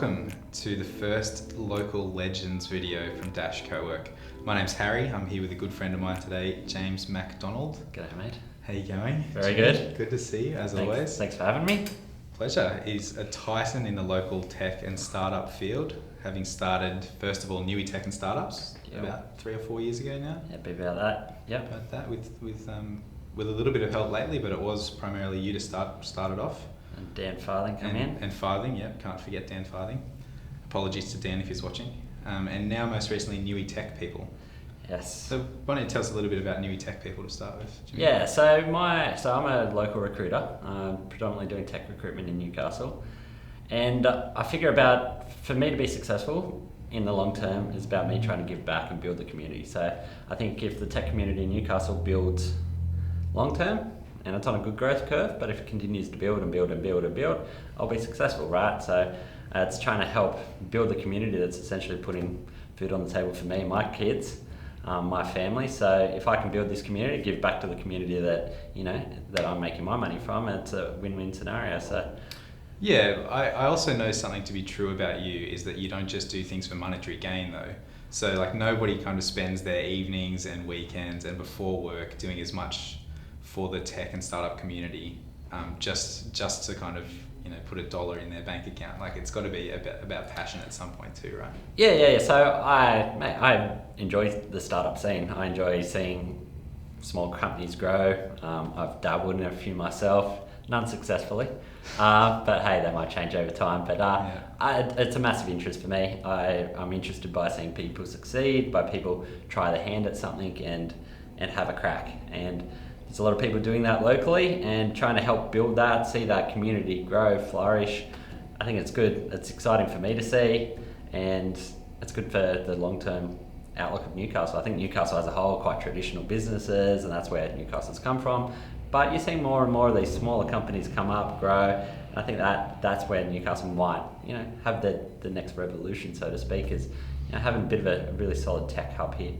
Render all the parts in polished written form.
welcome to the first local legends video from DaSH Co-work. My name's Harry. I'm here with a good friend of mine today, James MacDonald. G'day, mate. How you going? Very good. Good to see you, as always. Thanks for having me. Pleasure. He's a titan in the local tech and startup field, having started, first of all, Newy Tech and Startups about 3 or 4 years ago now. Yeah, be about that. Yep. About that, with a little bit of help lately, but it was primarily you to start it off. And Dan Farthing come in. And Farthing, yep, can't forget Dan Farthing. Apologies to Dan if he's watching. And now most recently, Newy Tech People. Yes. So why don't you tell us a little bit about Newy Tech People to start with, Jimmy? Yeah, so I'm a local recruiter, predominantly doing tech recruitment in Newcastle. And I figure for me to be successful in the long term is about me trying to give back and build the community. So I think if the tech community in Newcastle builds long term, and it's on a good growth curve, but if it continues to build and build and build and build, I'll be successful, right? So it's trying to help build the community that's essentially putting food on the table for me and my kids, my family. So if I can build this community, give back to the community that I'm making my money from, it's a win-win scenario. So yeah, I also know something to be true about you is that you don't just do things for monetary gain though. So like nobody kind of spends their evenings and weekends and before work doing as much for the tech and startup community, just to kind of put $1 in their bank account. Like it's got to be about passion at some point too, right? Yeah. So I enjoy the startup scene. I enjoy seeing small companies grow. I've dabbled in a few myself, none successfully, but hey, that might change over time. But it's a massive interest for me. I'm interested by seeing people succeed, by people try their hand at something and have a crack. And there's a lot of people doing that locally and trying to help build that, see that community grow, flourish. I think it's good. It's exciting for me to see, and it's good for the long-term outlook of Newcastle. I think Newcastle as a whole, quite traditional businesses, and that's where Newcastle's come from. But you're seeing more and more of these smaller companies come up, grow, and I think that's where Newcastle might, have the next revolution, so to speak, is having a bit of a really solid tech hub here.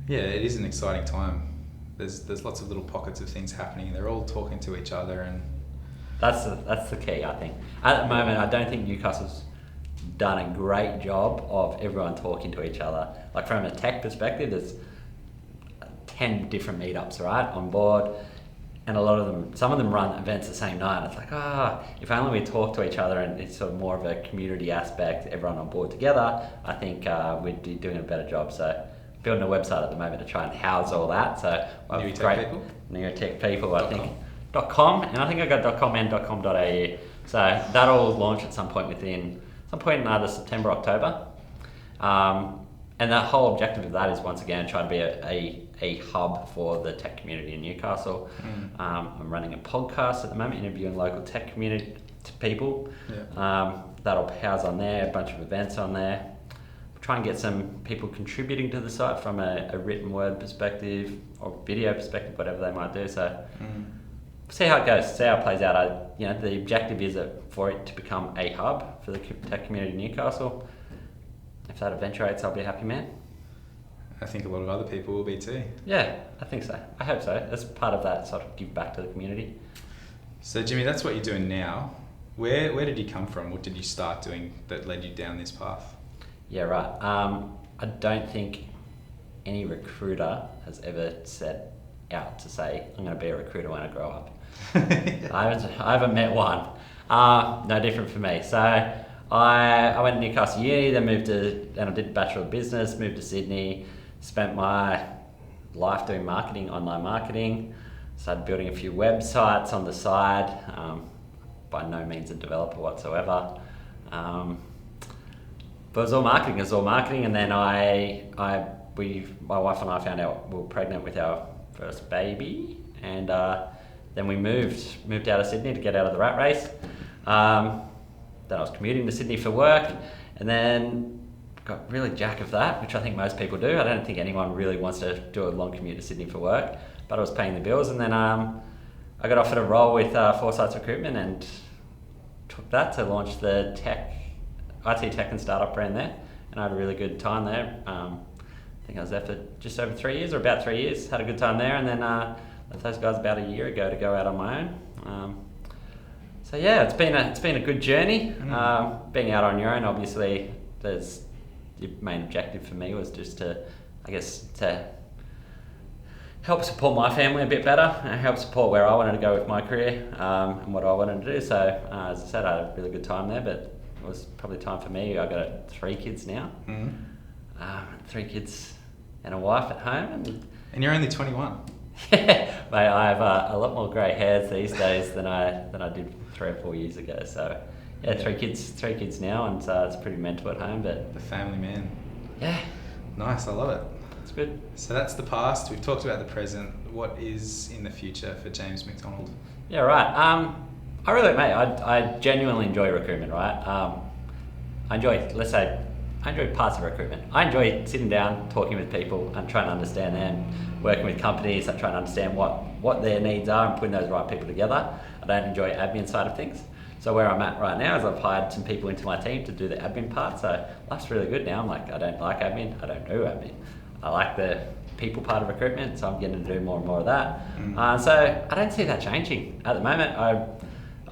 Yeah, it is an exciting time. There's lots of little pockets of things happening. They're all talking to each other, and that's the key, I think. At the moment, I don't think Newcastle's done a great job of everyone talking to each other. Like from a tech perspective, there's 10 different meetups, right, on board, and some of them run events the same night. It's like, if only we talk to each other and it's sort of more of a community aspect, everyone on board together, I think we'd be doing a better job. So building a website at the moment to try and house all that. So Newy Tech People? Newy Tech People, I think. .com, and I think I got .com and .com.au. So that'll launch at some point in either September, October. And the whole objective of that is once again trying to be a hub for the tech community in Newcastle. I'm running a podcast at the moment, interviewing local tech community people. Yeah. That'll house on there, a bunch of events on there. Try and get some people contributing to the site from a written word perspective or video perspective, whatever they might do. So see how it goes, see how it plays out. The objective is for it to become a hub for the tech community in Newcastle. If that eventuates, I'll be a happy man. I think a lot of other people will be too. Yeah, I think so. I hope so. That's part of that sort of give back to the community. So Jimmy, that's what you're doing now. Where did you come from? What did you start doing that led you down this path? Yeah, right. I don't think any recruiter has ever set out to say, I'm going to be a recruiter when I grow up. I haven't met one. No different for me. So I went to Newcastle Uni, then I did Bachelor of Business, moved to Sydney, spent my life doing marketing, online marketing, started building a few websites on the side, by no means a developer whatsoever. But it was all marketing, and then my wife and I found out we were pregnant with our first baby, and then we moved out of Sydney to get out of the rat race. Then I was commuting to Sydney for work, and then got really jack of that, which I think most people do. I don't think anyone really wants to do a long commute to Sydney for work, but I was paying the bills, and then I got offered a role with Forsythes Recruitment and took that to launch the IT tech and startup brand there, and I had a really good time there. I think I was there for just over 3 years, or about 3 years, had a good time there, and then left those guys about a year ago to go out on my own. So yeah, it's been a good journey. Being out on your own, obviously, the main objective for me was just to help support my family a bit better and help support where I wanted to go with my career and what I wanted to do. So as I said, I had a really good time there, but it was probably time for me. I got 3 kids now, 3 kids and a wife at home, and you're only 21. Yeah, mate, I have a lot more grey hairs these days than I did 3 or 4 years ago. So yeah, 3 kids now, and it's pretty mental at home. But the family man. Yeah, nice. I love it. It's good. So that's the past. We've talked about the present. What is in the future for James MacDonald? Yeah, right. I genuinely enjoy recruitment, right? I enjoy parts of recruitment. I enjoy sitting down, talking with people and trying to understand them, working with companies and trying to understand what their needs are and putting those right people together. I don't enjoy admin side of things. So where I'm at right now is I've hired some people into my team to do the admin part. So life's really good now. I'm like, I don't like admin. I don't do admin. I like the people part of recruitment, so I'm getting to do more and more of that. So I don't see that changing. At the moment, I'll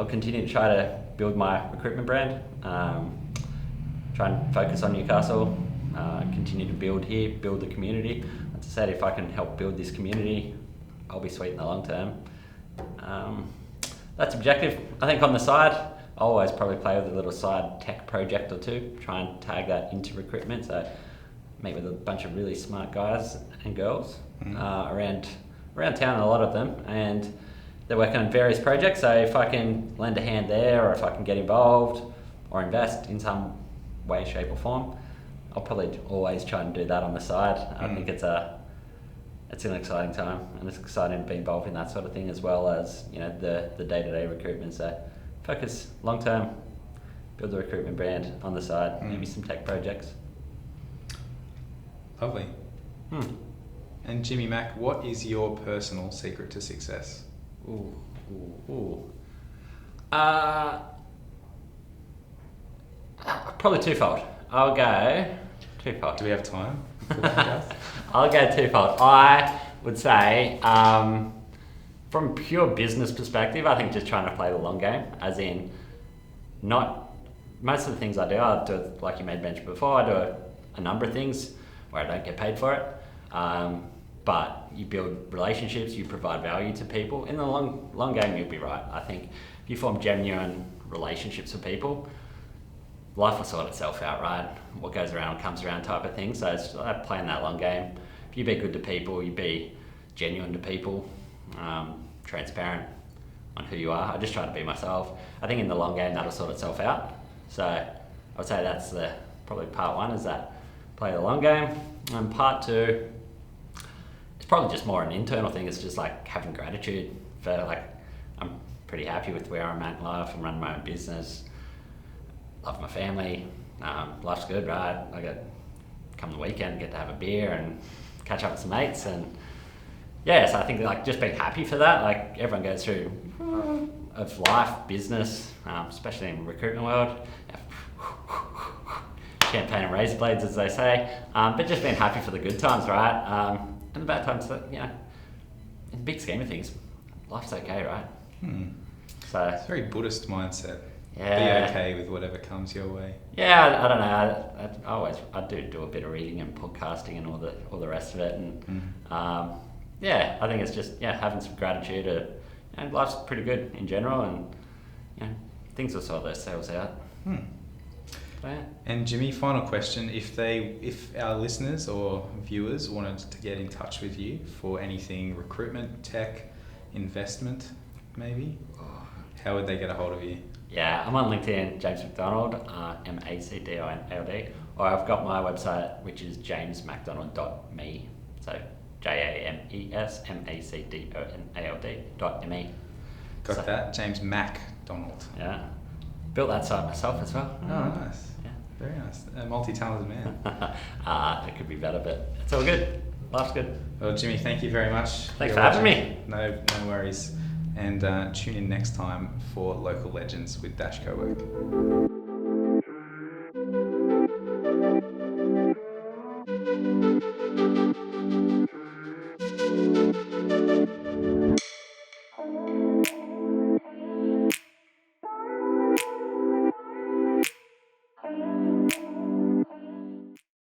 continue to try to build my recruitment brand, try and focus on Newcastle, continue to build here, build the community. As I said, if I can help build this community, I'll be sweet in the long term. That's objective. I think on the side, I'll always probably play with a little side tech project or two, try and tag that into recruitment. So meet with a bunch of really smart guys and girls around town, a lot of them, and they're working on various projects. So if I can lend a hand there, or if I can get involved or invest in some way, shape or form, I'll probably always try and do that on the side. I think it's an exciting time, and it's exciting to be involved in that sort of thing, as well as the day-to-day recruitment. So focus long term, build the recruitment brand on the side, maybe some tech projects. Lovely. And Jimmy Mac, what is your personal secret to success? Probably twofold. I'll go twofold. Do we have time? I'll go twofold. I would say, from a pure business perspective, I think just trying to play the long game, as in not most of the things I do it like you made mention before. I do a number of things where I don't get paid for it, but you build relationships, you provide value to people. In the long game, you'll be right. I think if you form genuine relationships with people, life will sort itself out, right? What goes around comes around type of thing. So it's like playing that long game. If you be good to people, you be genuine to people, transparent on who you are. I just try to be myself. I think in the long game, that'll sort itself out. So I would say that's probably part one, is that play the long game. And part two, it's probably just more an internal thing. It's just like having gratitude for, like, I'm pretty happy with where I'm at in life. I'm running my own business. Love my family. Life's good, right? Come the weekend, get to have a beer and catch up with some mates. And yeah, so I think like just being happy for that. Like everyone goes through of life, business, especially in the recruitment world. Champagne and razor blades, as they say. But just being happy for the good times, right? And the bad times, in the big scheme of things, life's okay, right? So it's a very Buddhist mindset. Yeah. Be okay with whatever comes your way. Yeah, I don't know. I do a bit of reading and podcasting and all the rest of it, and I think it's just having some gratitude. Life's pretty good in general, and things will sort themselves out. Yeah. And Jimmy, final question: if our listeners or viewers wanted to get in touch with you for anything recruitment, tech, investment, maybe, how would they get a hold of you? Yeah, I'm on LinkedIn, James MacDonald, MacDonald, or I've got my website, which is jamesmacdonald.me. So JamesMacDonald.me. Got that? James MacDonald. Yeah. Built that site myself as well. Oh, nice. Yeah. Very nice. A multi-talented man. It could be better, but it's all good. Life's good. Well, Jimmy, thank you very much. Thanks for having me. No worries. And tune in next time for Local Legends with DaSH Co-work.